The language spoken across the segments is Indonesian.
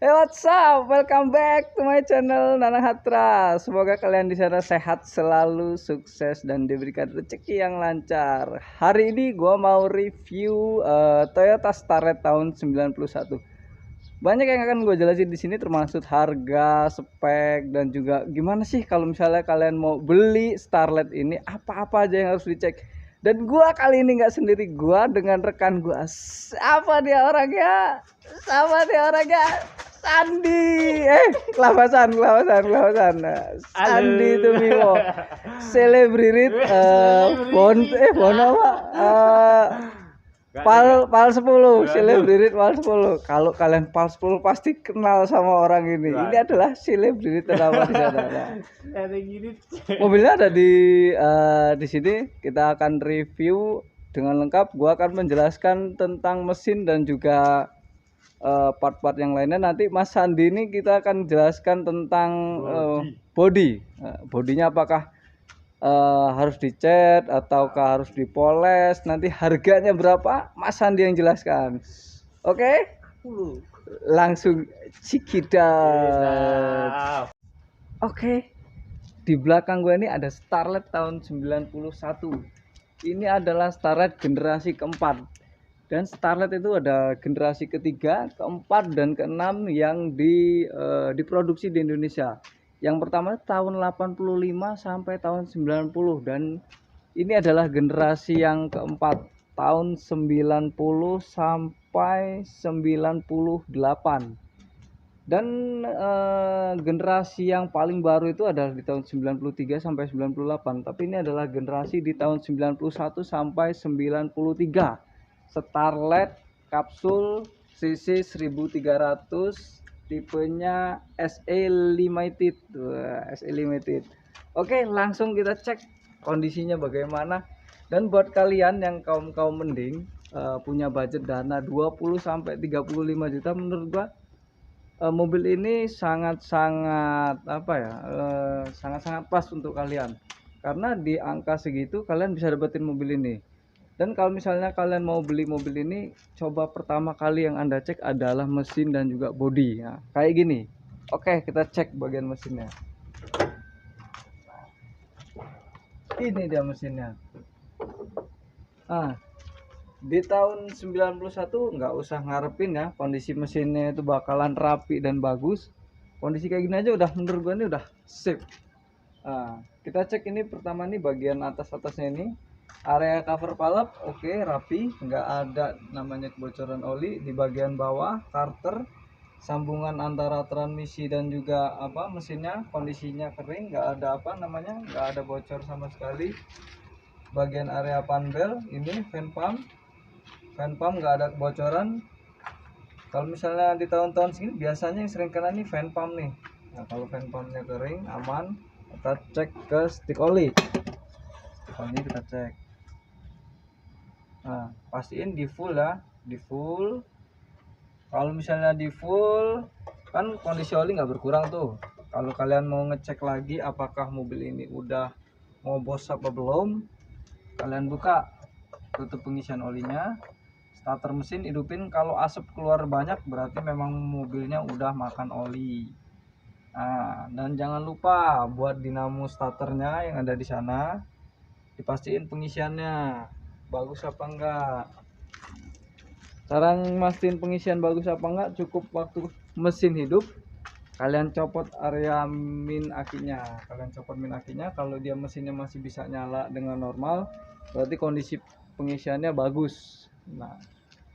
Hey, what's up? Welcome back to my channel Nanang Hatra. Semoga kalian di sana sehat selalu, sukses dan diberikan rezeki yang lancar. Hari ini gua mau review Toyota Starlet tahun 91. Banyak yang akan gue jelasin di sini, termasuk harga, spek, dan juga gimana sih kalau misalnya kalian mau beli Starlet ini, apa-apa aja yang harus dicek. Dan gua kali ini nggak sendiri, gua dengan rekan gua. Apa dia orangnya? Sama dia orangnya. Sandi, kelabasan. Sandi Halo. Tumiwo, selebririt, bon apa? Pal 10, selebririt Pal 10. Kalau kalian Pal 10 pasti kenal sama orang ini. Ini adalah selebririt ternama di sana. Mobilnya ada di sini. Kita akan review dengan lengkap. Gua akan menjelaskan tentang mesin dan juga part-part yang lainnya. Nanti Mas Sandi ini kita akan jelaskan tentang body. Bodinya apakah harus dicat ataukah harus dipoles, nanti harganya berapa Mas Sandi yang jelaskan. Oke? Langsung cikidat. Oke. Di belakang gue ini ada Starlet tahun 91. Ini adalah Starlet generasi keempat. Dan Starlet itu ada generasi ketiga, keempat, dan keenam yang diproduksi di Indonesia. Yang pertama tahun 85 sampai tahun 90, dan ini adalah generasi yang keempat tahun 90 sampai 98. Dan generasi yang paling baru itu adalah di tahun 93 sampai 98. Tapi ini adalah generasi di tahun 91 sampai 93. Starlet kapsul cc 1300, tipenya SE Limited. SE Limited. Oke, langsung kita cek kondisinya bagaimana. Dan buat kalian yang kaum mending, punya budget dana 20 sampai 35 juta, menurut gua mobil ini sangat-sangat sangat-sangat pas untuk kalian, karena di angka segitu kalian bisa dapetin mobil ini. Dan kalau misalnya kalian mau beli mobil ini, coba pertama kali yang Anda cek adalah mesin dan juga bodi. Nah, kayak gini. Oke, kita cek bagian mesinnya. Ini dia mesinnya. Di tahun 91 nggak usah ngarepin ya kondisi mesinnya itu bakalan rapi dan bagus. Kondisi kayak gini aja udah, menurut gue ini udah sip. Kita cek ini pertama nih bagian atasnya ini. Area cover palep oke, rapi, nggak ada namanya kebocoran oli. Di bagian bawah karter, sambungan antara transmisi dan juga mesinnya kondisinya kering, nggak ada nggak ada bocor sama sekali. Bagian area panbel ini fan pump nggak ada kebocoran. Kalau misalnya di tahun-tahun segini biasanya yang sering kena nih fan pump nih. Nah, kalau fan pumpnya kering aman, kita cek ke stick oli. Kita cek. Nah, pastiin di full ya, di full. Kalau misalnya di full, kan kondisi oli nggak berkurang tuh. Kalau kalian mau ngecek lagi apakah mobil ini udah mau bos apa belum, kalian buka tutup pengisian olinya, starter mesin hidupin. Kalau asap keluar banyak berarti memang mobilnya udah makan oli. Nah, dan jangan lupa buat dinamo starternya yang ada di sana, dipastiin pengisiannya bagus apa enggak. Cara mastiin pengisian bagus apa enggak, cukup waktu mesin hidup kalian copot area min akinya. Kalau dia mesinnya masih bisa nyala dengan normal, berarti kondisi pengisiannya bagus. Nah,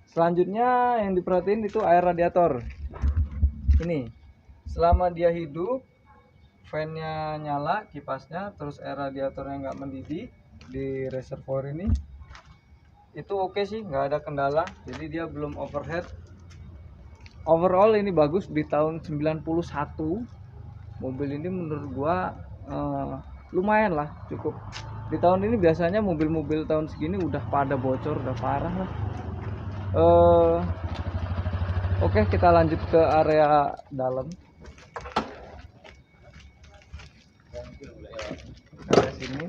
selanjutnya yang diperhatiin itu air radiator. Ini selama dia hidup, fan-nya nyala, kipasnya, terus air radiatornya nggak mendidih di reservoir ini, itu oke sih, nggak ada kendala. Jadi dia belum overheat. Overall ini bagus. Di tahun 91 mobil ini menurut gua lumayan lah, cukup. Di tahun ini biasanya mobil-mobil tahun segini udah pada bocor, udah parah lah. Oke, kita lanjut ke area dalam. Area sini.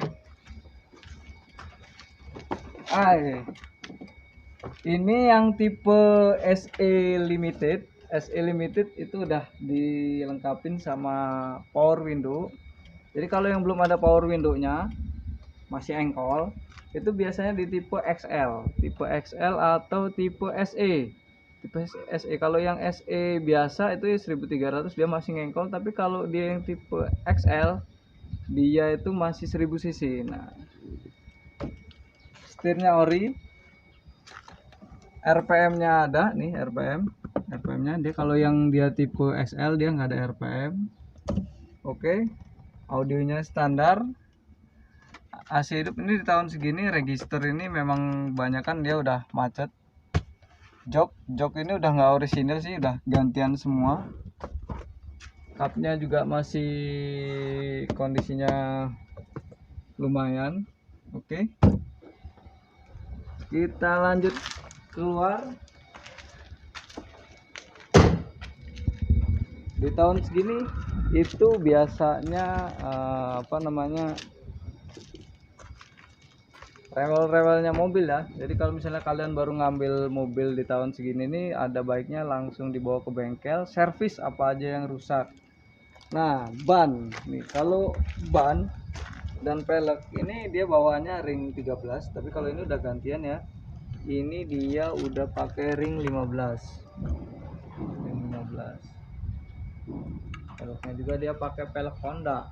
Ini yang tipe SE Limited. SE Limited itu udah dilengkapin sama power window. Jadi kalau yang belum ada power window-nya, masih engkol, itu biasanya di tipe XL atau tipe SE. Tipe SE, kalau yang SE biasa itu 1300 dia masih ngengkol, tapi kalau dia yang tipe XL dia itu masih 1000 cc. Nah, setirnya ori, RPM-nya ada nih, RPM-nya dia kalau yang dia tipe XL dia nggak ada RPM. Oke, audionya standar. AC hidup ini di tahun segini register ini memang banyakan dia udah macet. Jok ini udah nggak orisinil sih, udah gantian semua. Cupnya juga masih kondisinya lumayan. Oke, kita lanjut keluar. Di tahun segini itu biasanya rewel-rewelnya mobil ya. Jadi kalau misalnya kalian baru ngambil mobil di tahun segini ini, ada baiknya langsung dibawa ke bengkel, servis apa aja yang rusak. Nah, ban nih, kalau ban dan pelek ini dia bawaannya ring 13, tapi kalau ini udah gantian ya. Ini dia udah pakai ring 15. Ring 15. Peleknya juga dia pakai pelek Honda.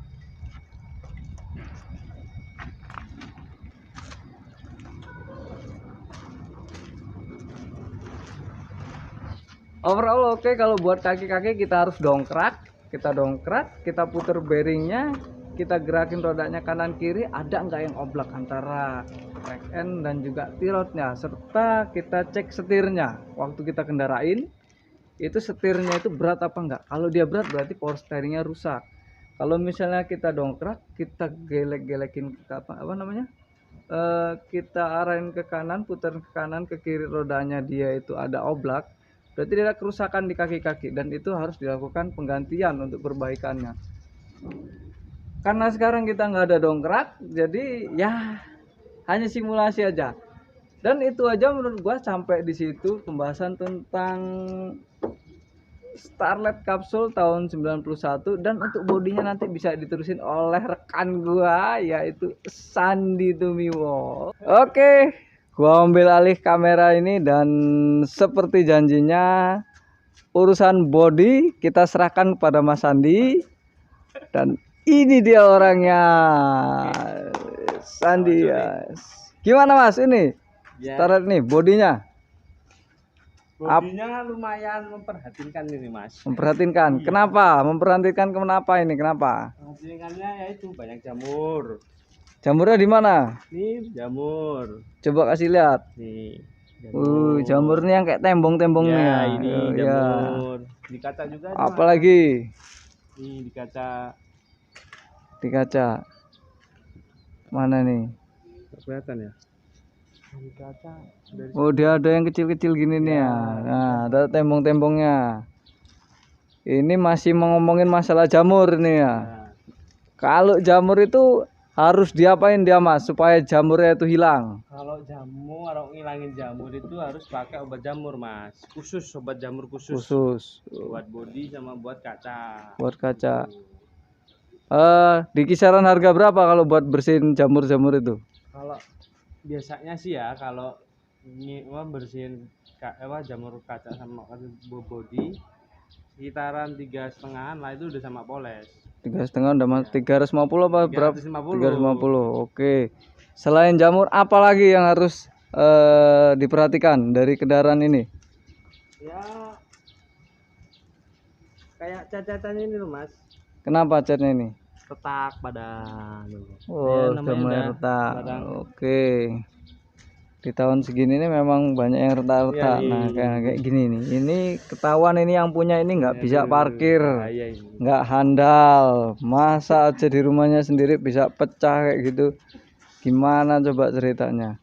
Overall oke. Kalau buat kaki-kaki kita harus dongkrak, kita puter bearingnya, kita gerakin rodanya kanan kiri, ada nggak yang oblak antara rack end dan juga tirotnya, serta kita cek setirnya waktu kita kendarain itu setirnya itu berat apa enggak. Kalau dia berat berarti power steeringnya rusak. Kalau misalnya kita dongkrak, kita gelek-gelekin ke kita arahin ke kanan, putar ke kanan ke kiri, rodanya dia itu ada oblak, berarti dia ada kerusakan di kaki-kaki, dan itu harus dilakukan penggantian untuk perbaikannya. Karena sekarang kita nggak ada dongkrak, jadi ya hanya simulasi aja. Dan itu aja menurut gua. Sampai di situ pembahasan tentang Starlet Capsule tahun 91, dan untuk bodinya nanti bisa diterusin oleh rekan gua yaitu Sandi Tumiwo. Oke, gua ambil alih kamera ini, dan seperti janjinya urusan body kita serahkan kepada Mas Sandi, dan ini dia orangnya, Sandi ya. Gimana Mas ini? Ya. Starlet nih bodinya? Bodinya lumayan memperhatinkan ini Mas. Memperhatinkan. Iya. Kenapa? Memperhatikan kenapa ini? Kenapa? Memperhatinkannya yaitu banyak jamur. Jamurnya di mana? Nih jamur. Coba kasih lihat. Nih. Jamurnya yang kayak tembong-tembongnya. Ya, ini Ya. jamur. Di kaca juga. Apalagi? Nih di kaca. Di kaca. Mana nih? Kelihatan ya? Di kaca. Oh, dia ada yang kecil-kecil gini nih ya. Nah, ada tembong-tembongnya. Ini masih ngomongin masalah jamur nih ya. Nah. Kalau jamur itu harus diapain dia Mas supaya jamurnya itu hilang? Kalau ngilangin jamur itu harus pakai obat jamur Mas. Khusus obat jamur khusus. Buat bodi sama buat kaca. Buat kaca. Di kisaran harga berapa kalau buat bersihin jamur-jamur itu? Kalau biasanya sih ya, kalau bersihin jamur kaca sama bodi sekitaran 3,5 lah, itu udah sama poles. 3,5 udah mas. 350 apa berapa? 350. 350. Oke. Selain jamur, apa lagi yang harus diperhatikan dari kendaraan ini? Ya kayak cacatannya ini loh Mas. Kenapa catnya ini? Retak pada Oh, ya, udah mulai retak. barang. Oke. Di tahun segini ini memang banyak yang retak-retak. Ya, nah, kayak gini nih. Ini ketahuan ini yang punya ini nggak bisa parkir. Nggak handal. Masa aja di rumahnya sendiri bisa pecah kayak gitu. Gimana coba ceritanya?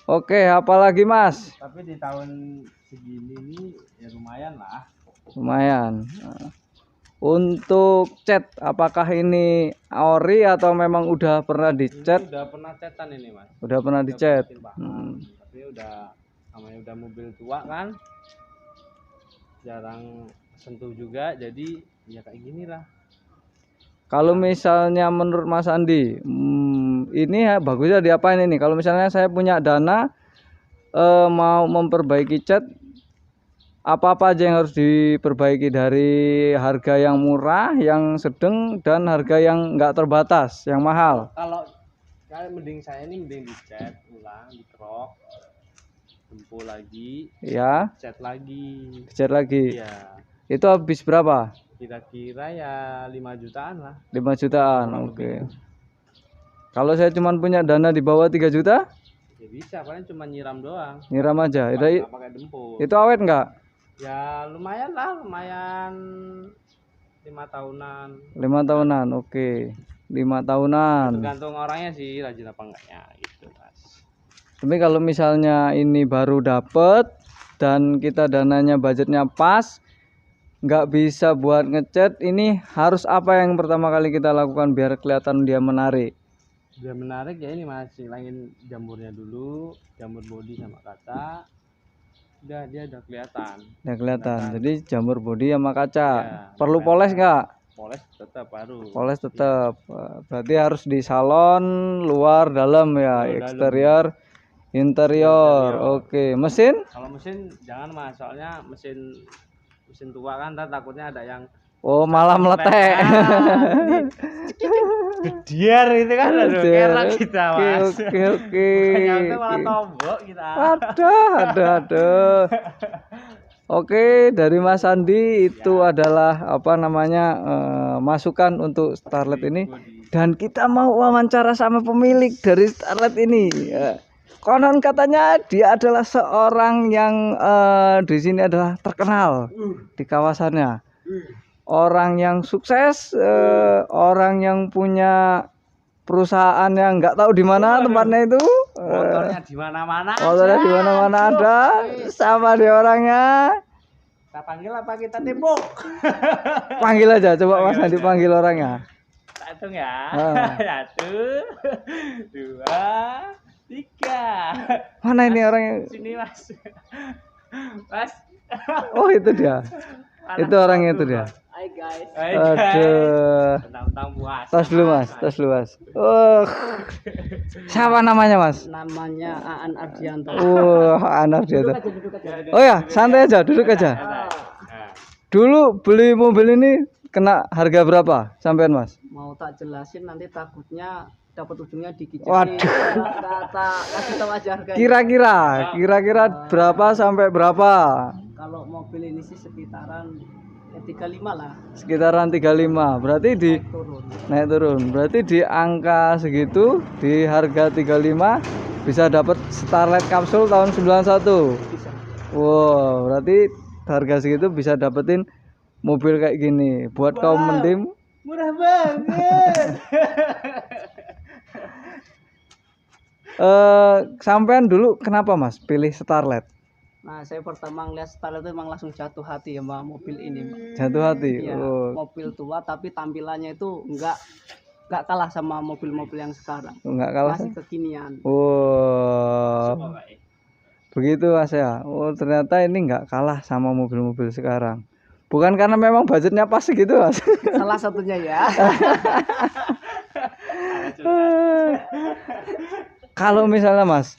Oke, apalagi Mas? Tapi di tahun segini ini ya lumayan lah. Lumayan. Untuk cat, apakah ini ori atau memang udah pernah dicat? Udah pernah catan ini Mas. Udah pernah dicat. Tapi udah namanya udah mobil tua kan. jarang sentuh juga, jadi ya kayak gini lah. Kalau misalnya menurut Mas Andi, ini ya bagusnya diapain ini? Kalau misalnya saya punya dana mau memperbaiki cat, apa-apa aja yang harus diperbaiki dari harga yang murah, yang sedang, dan harga yang nggak terbatas, yang mahal. Kalau mending saya ini mending dicat ulang, dikerok, tempo lagi, Ya, cat lagi. cat lagi. Iya. Itu habis berapa? Kira-kira ya 5 jutaan lah. 5 jutaan. Kurang Oke. lebih. Kalau saya cuma punya dana di bawah 3 juta, Ya bisa, paling cuma nyiram doang. nyiram aja. Nggak pakai dempul. Itu awet nggak? Ya lumayan lah, lumayan 5 tahunan. 5 tahunan. Oke. 5 tahunan. Tergantung orangnya sih rajin apa enggaknya gitu, Mas. Tapi kalau misalnya ini baru dapet dan kita dananya budgetnya pas, nggak bisa buat ngecat, ini harus apa yang pertama kali kita lakukan biar kelihatan dia menarik? Biar menarik ya ini Mas, hilangin jamurnya dulu, jamur body sama kaca. Dia udah kelihatan. Ya kelihatan. Jadi jamur body sama kaca. Ya, Perlu kelihatan. poles nggak? Poles tetap harus. Poles tetap. Berarti harus di salon, luar, dalam ya, Luar, eksterior, interior. Oke. Mesin? Kalau mesin jangan Mas, soalnya mesin tua kan ntar takutnya ada yang Oh, malah meletek. gediar itu kan, aduh kira kita Mas. Oke. Bukannya malah tombok kita. Aduh. Oke, dari Mas Andi itu adalah apa namanya masukan untuk Starlet ini, dan kita mau wawancara sama pemilik dari Starlet ini. Konon katanya dia adalah seorang yang di sini adalah terkenal di kawasannya, orang yang sukses, orang yang punya perusahaan yang nggak tahu di mana tempatnya itu. Motornya di mana-mana. Motornya di mana-mana ada, sama dia orangnya. Kita panggil apa kita tembok? Panggil aja, coba Mas Andi panggil orangnya. Satu ya. Ah. 1, 2, 3. Mana ini orangnya? Sini Mas. Mas. Oh itu dia. Itu orangnya itu dia. Hai guys. Aduh. Tentang puas. Tas dulu Mas, tas dulu Mas. Oh. Siapa namanya Mas? Namanya Aan Ardianto. Anak dia tuh. Duduk aja. Oh ya, santai aja, duduk aja. Dulu beli mobil ini kena harga berapa sampean Mas? Mau tak jelasin nanti takutnya dapat ujungnya dikicil. Waduh. Kata kasih tahu aja harganya. Kira-kira berapa sampai berapa? Kalau mobil ini sih sekitaran 35 lah, Sekitaran 35. Berarti di turun. naik turun. Berarti di angka segitu, di harga 35 bisa dapat Starlet kapsul tahun 91. Bisa. Wow, berarti harga segitu bisa dapetin mobil kayak gini. Buat kaum mendim, Murah banget. sampean dulu kenapa Mas pilih Starlet? Nah, saya pertama ngeliat Starlet itu emang langsung jatuh hati ya sama mobil ini, Mbak. Jatuh hati. Iya, Oh, mobil tua tapi tampilannya itu enggak kalah sama mobil-mobil yang sekarang. enggak kalah. Masih kekinian. Oh, begitu Mas ya. Oh, ternyata ini enggak kalah sama mobil-mobil sekarang. Bukan karena memang budgetnya pas segitu Mas. Salah satunya ya. Kalau misalnya Mas,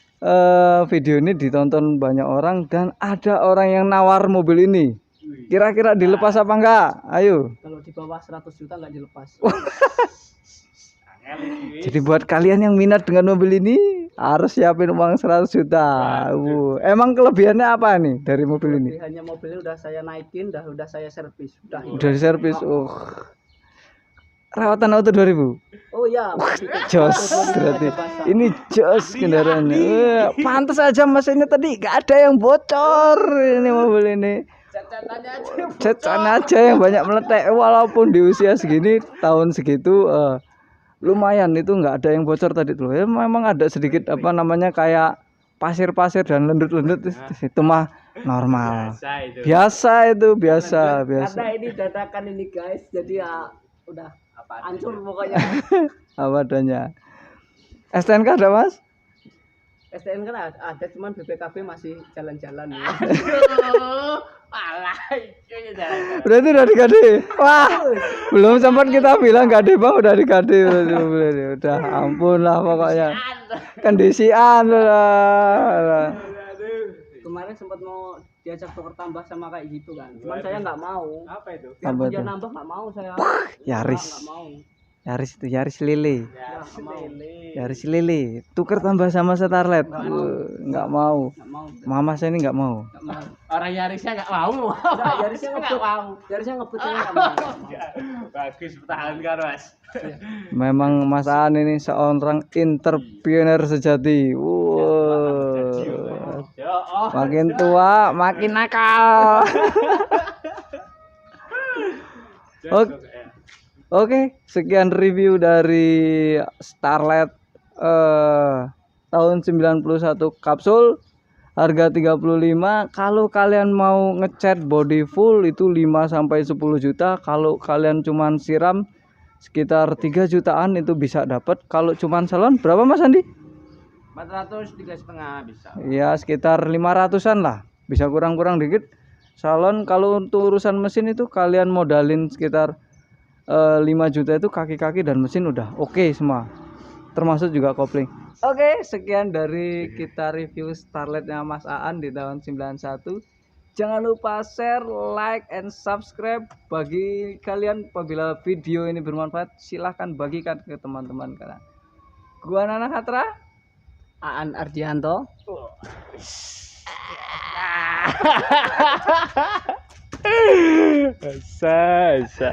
video ini ditonton banyak orang dan ada orang yang nawar mobil ini, kira-kira dilepas apa enggak? Ayo. Kalau di bawah 100 juta nggak dilepas. Jadi buat kalian yang minat dengan mobil ini harus siapin uang 100 juta. Emang kelebihannya apa nih dari mobil ini? Hanya mobilnya udah saya naikin, udah saya servis, udah. Udah diservis. Oh. Rawatan auto 2000. Oh ya, Jos berarti. Ini jos kendaraannya. Pantas aja Mas ini tadi gak ada yang bocor ini mobil ini. Cacan aja yang banyak meletek, walaupun di usia segini tahun segitu lumayan itu nggak ada yang bocor tadi tuh. Ya memang ada sedikit apa namanya kayak pasir-pasir dan lendut-lendut itu mah normal. Biasa itu. Karena ini dadakan ini guys, jadi ya udah hancur pokoknya. Apa adanya. STNK ada Mas? STN kan ada cuman BPKB masih jalan-jalan ya. Alah, itu jalan-jalan. Berarti udah dikade. Wah, belum sempat kita bilang gade bang, udah dikade. Udah ampun lah pokoknya. Kondisian lah. Kemarin sempat mau diajak tukar tambah sama kayak gitu kan. Cuman saya nggak mau. Apa itu? Biar Apa dia tuh? nambah nggak mau saya. Yaris. Nggak mau. Yaris itu Yaris Lele. Ya, nggak mau. Yaris Lele. Tuker tambah sama Starlet. Nggak mau. Nggak mau. Mama saya ini nggak mau. Nggak mau. Orang Yarisnya nggak mau. Nggak, Yarisnya ngebut. Yarisnya ngebut saya nggak mau. Bagus, pertahankan Mas. Memang Mas Aan ini seorang entrepreneur sejati. Wow. Ya, oh. Makin tua makin nakal. Oke, sekian review dari Starlet tahun 91 kapsul harga 35. Kalau kalian mau ngecat body full itu 5 sampai 10 juta. Kalau kalian cuman siram sekitar 3 jutaan itu bisa dapat. Kalau cuman salon berapa Mas Andi? 403,5 bisa. Ya sekitar 500-an lah. Bisa kurang-kurang dikit. Salon kalau untuk urusan mesin itu kalian modalin sekitar 5 juta itu kaki-kaki dan mesin udah oke semua. Termasuk juga kopling. Oke, sekian dari kita review Starletnya Mas Aan di tahun 91. Jangan lupa share, like, and subscribe. Bagi kalian apabila video ini bermanfaat, silahkan bagikan ke teman-teman kalian. Gua Nana Hatra. Aan Ardianto. Sa.